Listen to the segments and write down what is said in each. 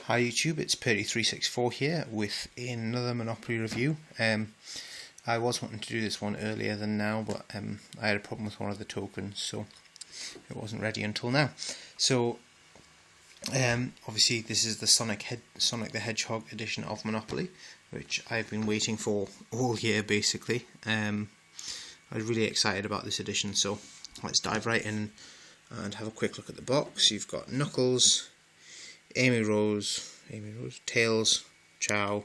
Hi YouTube, it's Purdy364 here with another Monopoly review. I was wanting to do this one earlier than now, but I had a problem with one of the tokens, so it wasn't ready until now. So, obviously this is the Sonic the Hedgehog edition of Monopoly, which I've been waiting for all year basically. I was really excited about this edition, so let's dive right in and have a quick look at the box. You've got Knuckles, Amy Rose, Tails, Chow,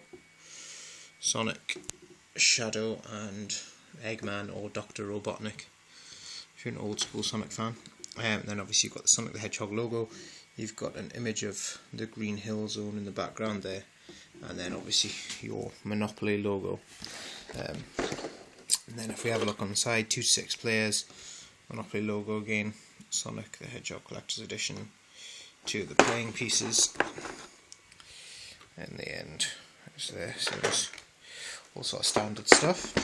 Sonic, Shadow, and Eggman or Dr. Robotnik, if you're an old school Sonic fan. And then obviously you've got the Sonic the Hedgehog logo, you've got an image of the Green Hill Zone in the background there, and then obviously your Monopoly logo. And then if we have a look on the side, 2 to 6 players, Monopoly logo again, Sonic the Hedgehog Collector's Edition, 2 of the playing pieces, and the end is there, so there's all sort of standard stuff.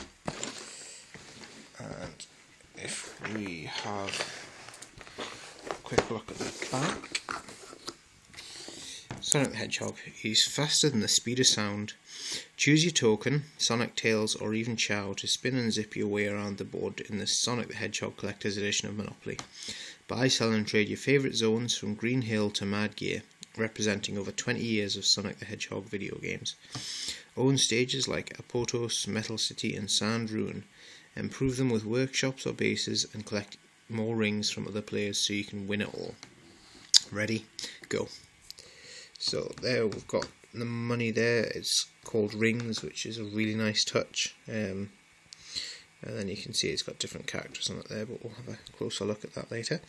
And if we have a quick look at the back, Sonic the Hedgehog, he's faster than the speed of sound. Choose your token, Sonic, Tails, or even Chow to spin and zip your way around the board in the Sonic the Hedgehog Collector's Edition of Monopoly. Buy, sell and trade your favourite zones from Green Hill to Mad Gear, representing over 20 years of Sonic the Hedgehog video games. Own stages like Apotos, Metal City and Sand Ruin. Improve them with workshops or bases and collect more rings from other players so you can win it all. Ready? Go. So there we've got the money there. It's called rings, which is a really nice touch. And then you can see it's got different characters on it there, but we'll have a closer look at that later.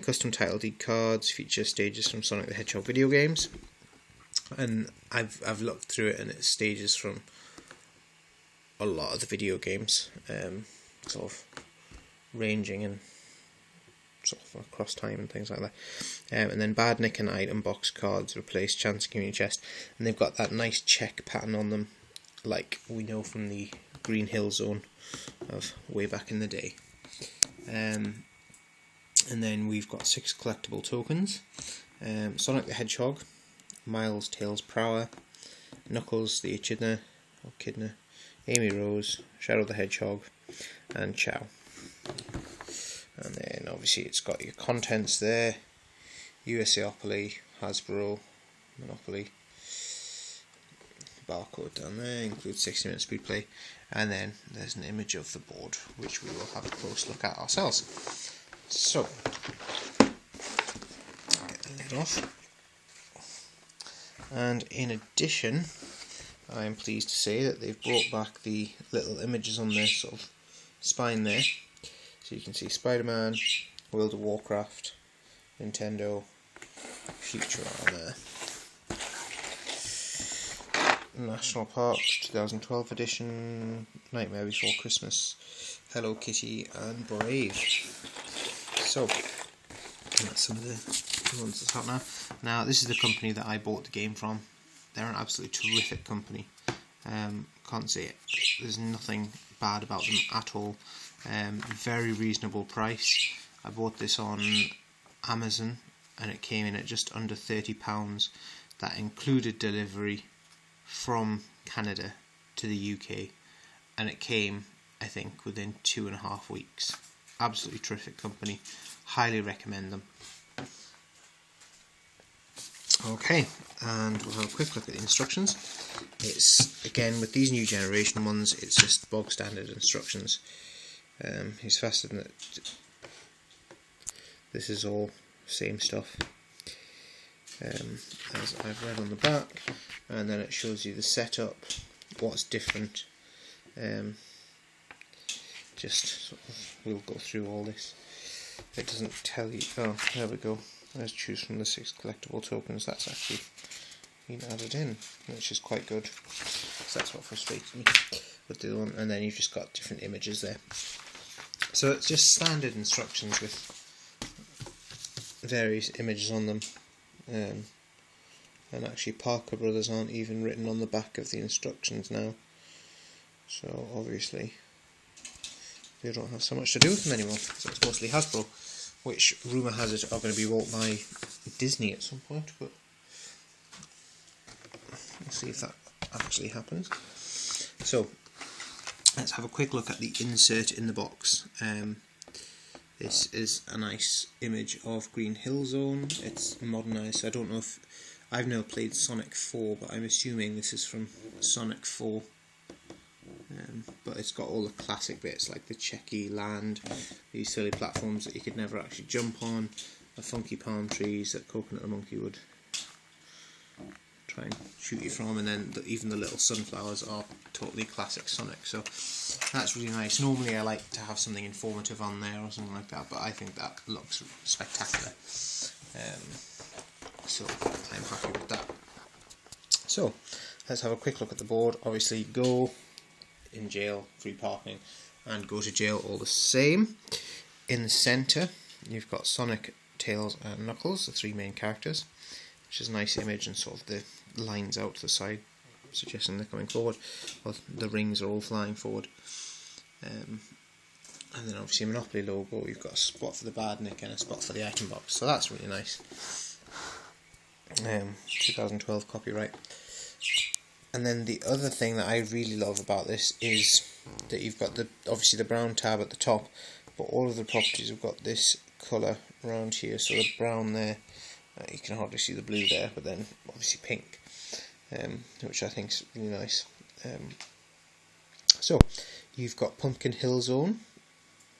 Custom title deed cards feature stages from Sonic the Hedgehog video games, and I've looked through it, and it's stages from a lot of the video games, sort of ranging in sort of across time and things like that. And then Badnik and item box cards replace Chance Community Chest, and they've got that nice check pattern on them, like we know from the Green Hill Zone of way back in the day. And then we've got 6 collectible tokens: Sonic the Hedgehog, Miles, Tails, Prower, Knuckles the Echidna or Kidna, Amy Rose, Shadow the Hedgehog, and Chow. And then obviously it's got your contents there: USAopoly, Hasbro, Monopoly. Barcode down there, includes 60-minute speed play, and then there's an image of the board which we will have a close look at ourselves. So, get the lid off, and in addition I am pleased to say that they've brought back the little images on their sort of spine there, so you can see Spider-Man, World of Warcraft, Nintendo, Future on there. National Parks 2012 edition, Nightmare Before Christmas, Hello Kitty and Brave. So that's some of the ones that's out now. Now this is the company that I bought the game from. They're an absolutely terrific company. Can't say it. There's nothing bad about them at all. Very reasonable price. I bought this on Amazon and it came in at just under £30. That included delivery from Canada to the UK, and it came, I think, within 2.5 weeks. Absolutely terrific company, highly recommend them. Okay, and we'll have a quick look at the instructions. It's, again, with these new generation ones, it's just bog standard instructions. He's faster than it. This is all same stuff as I've read on the back, and then it shows you the setup, what's different. Just sort of, we'll go through all this. It doesn't tell you. Oh, there we go. Let's choose from the 6 collectible tokens. That's actually been added in, which is quite good. So that's what frustrates me with the other one. And then you've just got different images there. So it's just standard instructions with various images on them. And actually Parker Brothers aren't even written on the back of the instructions now, so obviously they don't have so much to do with them anymore, so it's mostly Hasbro, which rumour has it are going to be bought by Disney at some point, but see if that actually happens. So let's have a quick look at the insert in the box. This is a nice image of Green Hill Zone. It's modernised, so I don't know if... I've never played Sonic 4, but I'm assuming this is from Sonic 4. But it's got all the classic bits, like the checky land, these silly platforms that you could never actually jump on, the funky palm trees that Coconut the Monkey would try and shoot you from, and then even the little sunflowers are totally classic Sonic, so that's really nice. Normally I like to have something informative on there or something like that, but I think that looks spectacular, so I'm happy with that. So let's have a quick look at the board. Obviously go, in jail, free parking, and go to jail all the same. In the centre you've got Sonic, Tails and Knuckles, the three main characters, which is a nice image, and sort of the lines out to the side suggesting they're coming forward. Well, the rings are all flying forward. And then obviously Monopoly logo, you've got a spot for the badnik and a spot for the item box, so that's really nice. 2012 copyright. And then the other thing that I really love about this is that you've got obviously the brown tab at the top, but all of the properties have got this colour around here, so the brown there, you can hardly see the blue there, but then obviously pink, which I think is really nice. So you've got Pumpkin Hill Zone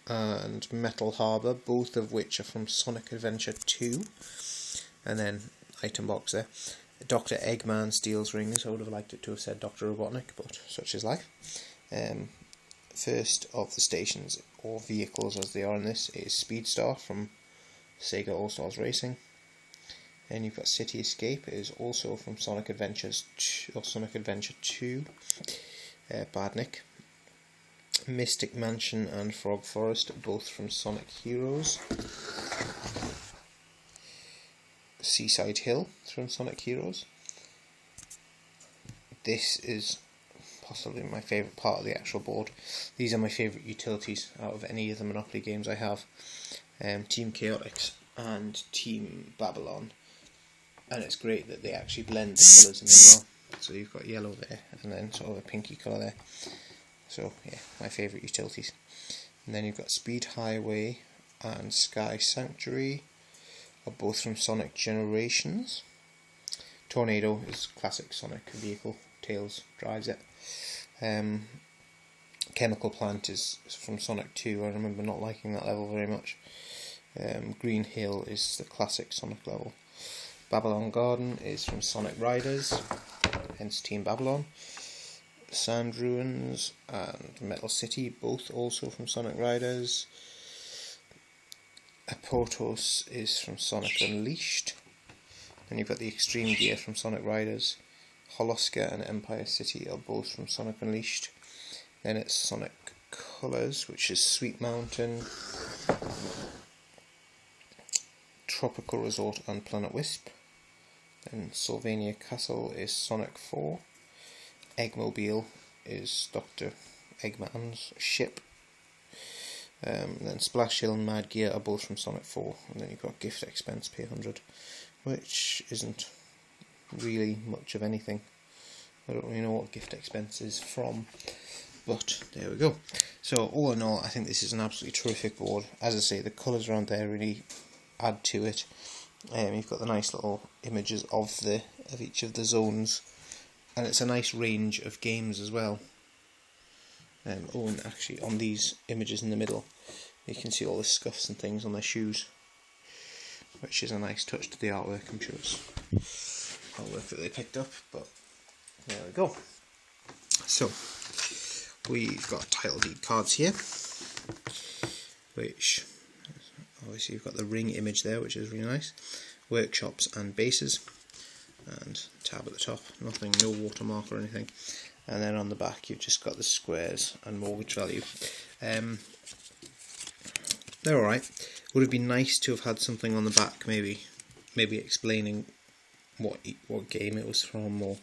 and Metal Harbour, both of which are from Sonic Adventure 2, and then item box there. Dr. Eggman steals rings. I would have liked it to have said Dr. Robotnik, but such is life. First of the stations, or vehicles as they are in this, is Speedstar from Sega All-Stars Racing. And you've got City Escape, it is also from Sonic Adventure 2, Badnik. Mystic Mansion and Frog Forest, both from Sonic Heroes. Seaside Hill from Sonic Heroes. This is possibly my favourite part of the actual board. These are my favourite utilities out of any of the Monopoly games I have. Team Chaotix and Team Babylon, and it's great that they actually blend the colours in as well. So you've got yellow there and then sort of a pinky colour there. So yeah, my favourite utilities. And then you've got Speed Highway and Sky Sanctuary, are both from Sonic Generations. Tornado is classic Sonic vehicle, Tails drives it. Chemical Plant is from Sonic 2, I remember not liking that level very much. Green Hill is the classic Sonic level. Babylon Garden is from Sonic Riders, hence Team Babylon. Sand Ruins and Metal City, both also from Sonic Riders. Apotos is from Sonic Unleashed. Then you've got the Extreme Gear from Sonic Riders. Holoska and Empire City are both from Sonic Unleashed. Then it's Sonic Colors, which is Sweet Mountain, Tropical Resort and Planet Wisp. Then Sylvania Castle is Sonic 4. Eggmobile is Dr. Eggman's ship. Then Splash Hill and Mad Gear are both from Sonic 4, and then you've got Gift Expense Pay 100, which isn't really much of anything. I don't really know what Gift Expense is from, but there we go. So all in all, I think this is an absolutely terrific board. As I say, the colours around there really add to it. You've got the nice little images of each of the zones, and it's a nice range of games as well. And actually on these images in the middle, you can see all the scuffs and things on their shoes, which is a nice touch to the artwork. I'm sure it's artwork that they picked up, but there we go. So we've got title deed cards here, which obviously you've got the ring image there, which is really nice. Workshops and bases, and tab at the top, nothing, no watermark or anything. And then on the back you've just got the squares and mortgage value. They're alright. Would have been nice to have had something on the back, maybe explaining what game it was from or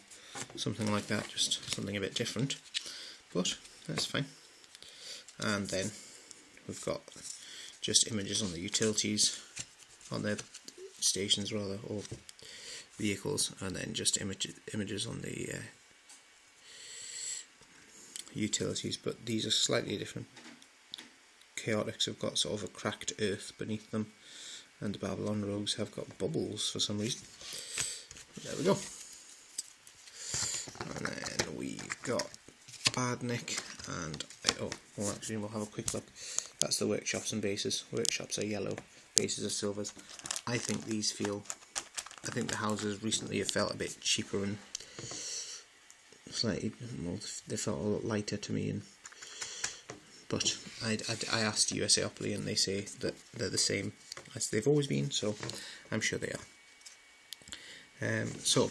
something like that, just something a bit different. But that's fine. And then we've got just images on the utilities, on their stations rather, or vehicles, and then just images on the utilities. But these are slightly different. Chaotix have got sort of a cracked earth beneath them, and the Babylon Rogues have got bubbles for some reason. There we go. And then we've got Badnik, and actually we'll have a quick look. That's the workshops and bases. Workshops are yellow, bases are silvers. I think the houses recently have felt a bit cheaper and slightly, well, they felt a lot lighter to me. But I asked USAopoly, and they say that they're the same as they've always been, so I'm sure they are. So,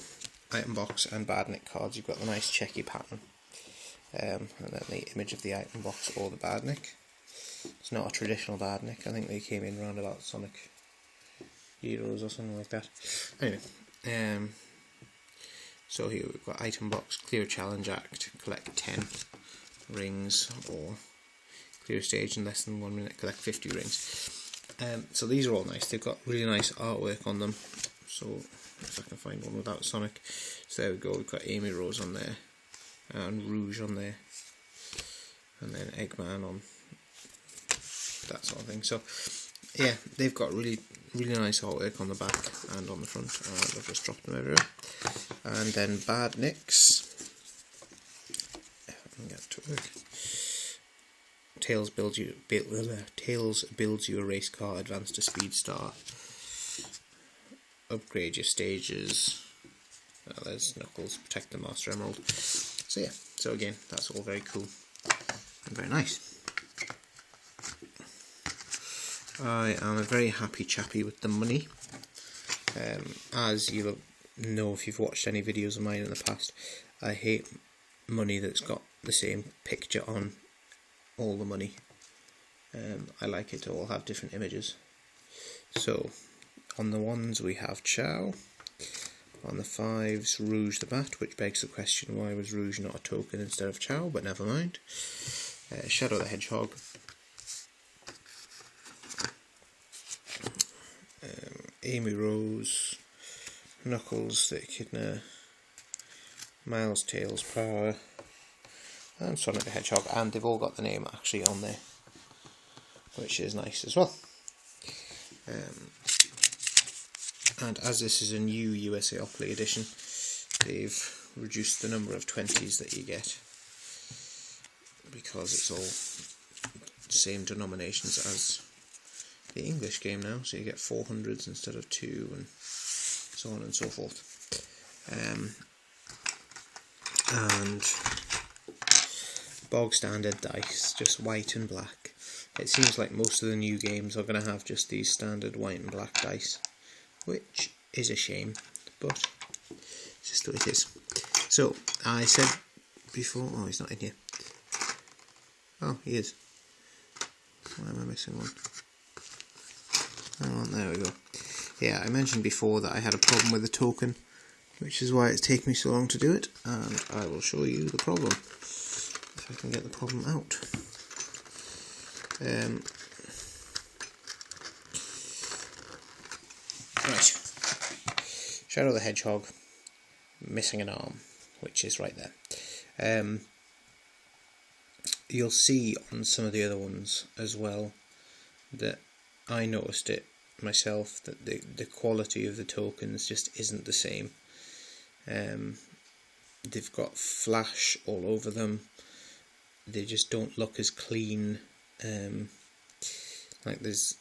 item box and Badnik cards, you've got the nice checky pattern. And then the image of the item box or the Badnik. It's not a traditional Badnik, I think they came in round about Sonic Heroes or something like that. Anyway, so here we've got item box, clear challenge act, collect 10 rings, or clear stage in less than 1 minute, collect 50 rings. So these are all nice, they've got really nice artwork on them. So if I can find one without Sonic. So there we go, we've got Amy Rose on there, and Rouge on there, and then Eggman on that sort of thing. So yeah, they've got really nice artwork on the back and on the front, and I've just dropped them everywhere. And then Badniks, if I can get to work. Tails builds you a race car, advance to speed star, upgrade your stages. There's Knuckles, protect the Master Emerald. So yeah, so again, that's all very cool and very nice. I am a very happy chappy with the money. As you'll know if you've watched any videos of mine in the past, I hate money that's got the same picture on all the money. I like it to all have different images. So on the ones we have Chow, on the 5s Rouge the Bat, which begs the question, why was Rouge not a token instead of Chow, but never mind. Shadow the Hedgehog, Amy Rose, Knuckles the Echidna, Miles Tails Power, and Sonic the Hedgehog, and they've all got the name actually on there, which is nice as well. And as this is a new USAopoly edition, they've reduced the number of 20s that you get, because it's all the same denominations as the English game now, so you get 400s instead of 2, and so on and so forth. And bog standard dice, just white and black. It seems like most of the new games are going to have just these standard white and black dice, which is a shame, but it's just the way it is. So, I said before, oh, he's not in here. Oh, he is. Why am I missing one? Oh, there we go. Yeah, I mentioned before that I had a problem with the token, which is why it's taken me so long to do it, and I will show you the problem, if I can get the problem out. Right. Shadow the Hedgehog, missing an arm, which is right there. You'll see on some of the other ones as well that I noticed it myself, that the quality of the tokens just isn't the same. They've got flash all over them, they just don't look as clean. Like there's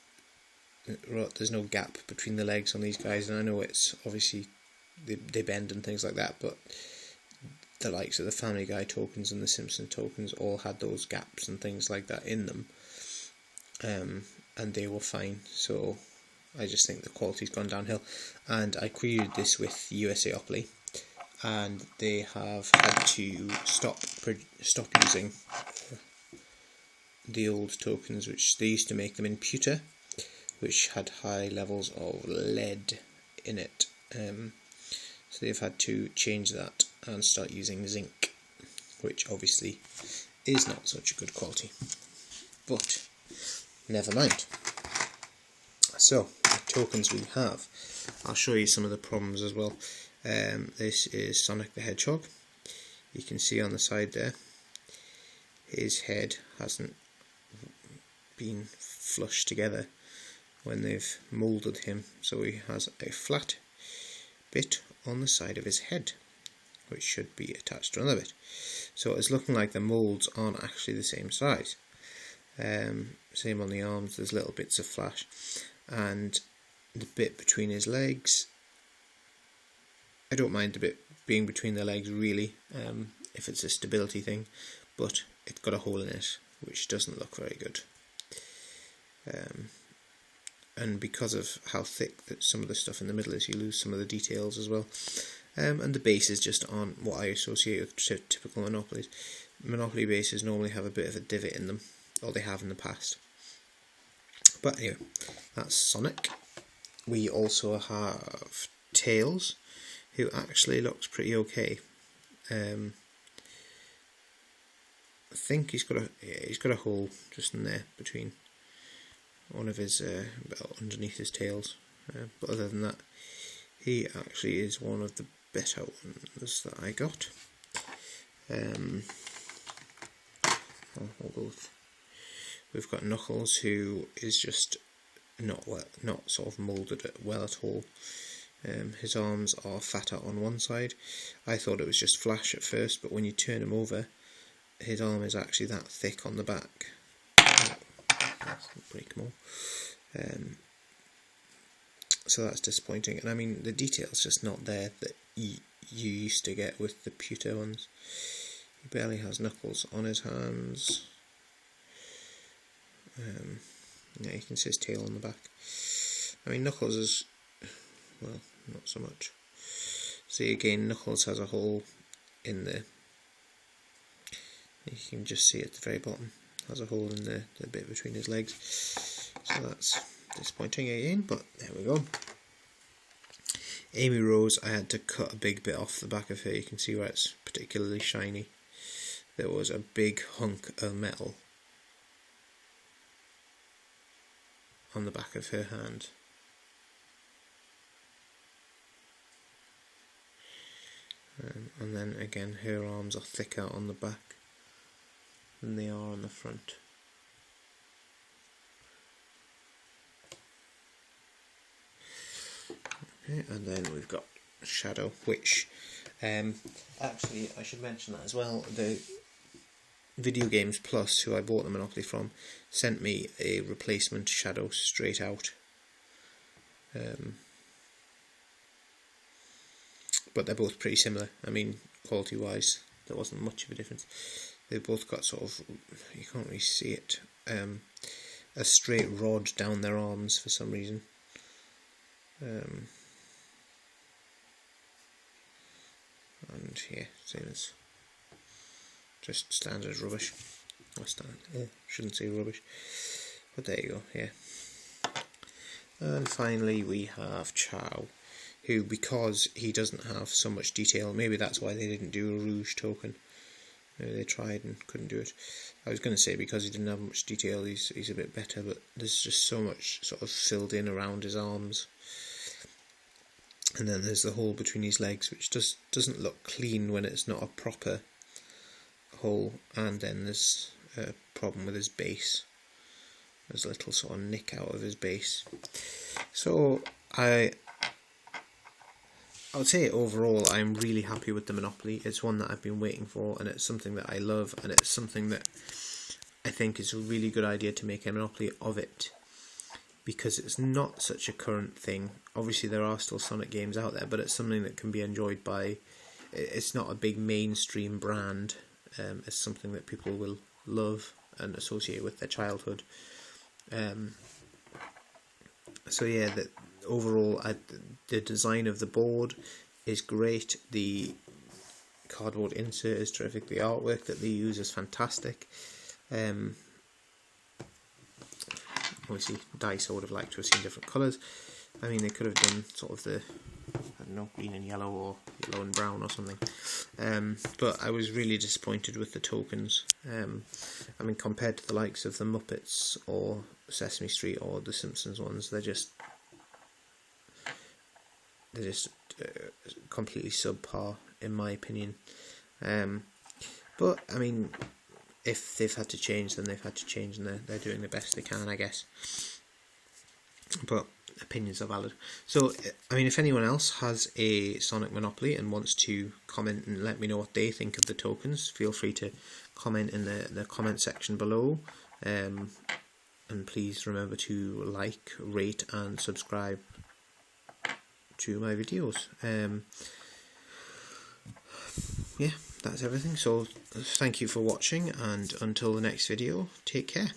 no gap between the legs on these guys, and I know it's obviously they bend and things like that, but the likes of the Family Guy tokens and the Simpson tokens all had those gaps and things like that in them, and they were fine. So I just think the quality's gone downhill, and I queried this with USAopoly, and they have had to stop using the old tokens, which they used to make them in pewter, which had high levels of lead in it. So they've had to change that and start using zinc, which obviously is not such a good quality, but never mind. So the tokens we have, I'll show you some of the problems as well. This is Sonic the Hedgehog. You can see on the side there, his head hasn't been flushed together when they've moulded him, so he has a flat bit on the side of his head, which should be attached to another bit. So it's looking like the moulds aren't actually the same size. Same on the arms, there's little bits of flash, and the bit between his legs, I don't mind the bit being between the legs really, if it's a stability thing, but it's got a hole in it which doesn't look very good. And because of how thick that some of the stuff in the middle is, you lose some of the details as well. And the bases just aren't what I associate with typical Monopolies. Monopoly bases normally have a bit of a divot in them, or they have in the past. But anyway, that's Sonic. We also have Tails, who actually looks pretty okay. I think he's got a hole just in there between one of his underneath his tails, but other than that, he actually is one of the better ones that I got. We've got Knuckles, who is just not sort of moulded well at all. His arms are fatter on one side. I thought it was just flash at first, but when you turn him over, his arm is actually that thick on the back. Break them all. So that's disappointing, and I mean the detail's just not there that you used to get with the pewter ones. He barely has knuckles on his hands. Yeah, you can see his tail on the back. I mean, Knuckles is, well, not so much. See again, Knuckles has a hole in the, you can just see at the very bottom, has a hole in the bit between his legs. So that's disappointing again, but there we go. Amy Rose, I had to cut a big bit off the back of her. You can see where it's particularly shiny. There was a big hunk of metal on the back of her hand. And then again, her arms are thicker on the back than they are on the front. Okay, and then we've got Shadow, which actually I should mention that as well. The Video Games Plus, who I bought the Monopoly from, sent me a replacement Shadow straight out. But they're both pretty similar. I mean, quality wise, there wasn't much of a difference. They've both got sort of, you can't really see it, a straight rod down their arms for some reason. And yeah, same as just standard rubbish. Shouldn't say rubbish, but there you go. Yeah. And finally, we have Chow, who, because he doesn't have so much detail, maybe that's why they didn't do a rouge token. Maybe they tried and couldn't do it. I was going to say because he didn't have much detail, he's a bit better, but there's just so much sort of filled in around his arms. And then there's the hole between his legs, which doesn't look clean when it's not a proper hole. And then there's a problem with his base. There's a little sort of nick out of his base. So I would say overall I'm really happy with the Monopoly. It's one that I've been waiting for, and it's something that I love, and it's something that I think is a really good idea to make a Monopoly of it, because it's not such a current thing. Obviously there are still Sonic games out there, but it's something that can be enjoyed by, it's not a big mainstream brand. It's something that people will love and associate with their childhood. So yeah, overall the design of the board is great, the cardboard insert is terrific, the artwork that they use is fantastic. Obviously DICE I would have liked to have seen different colours. I mean, they could have done sort of the, I don't know, green and yellow or yellow and brown or something. But I was really disappointed with the tokens. I mean, compared to the likes of the Muppets or Sesame Street or the Simpsons ones, they're just completely subpar in my opinion. But I mean, if they've had to change, then they've had to change, and they're doing the best they can, I guess. But opinions are valid. So, I mean, if anyone else has a Sonic Monopoly and wants to comment and let me know what they think of the tokens, feel free to comment in the comment section below. And please remember to like, rate and subscribe to my videos. Yeah, that's everything. So thank you for watching, and until the next video, take care.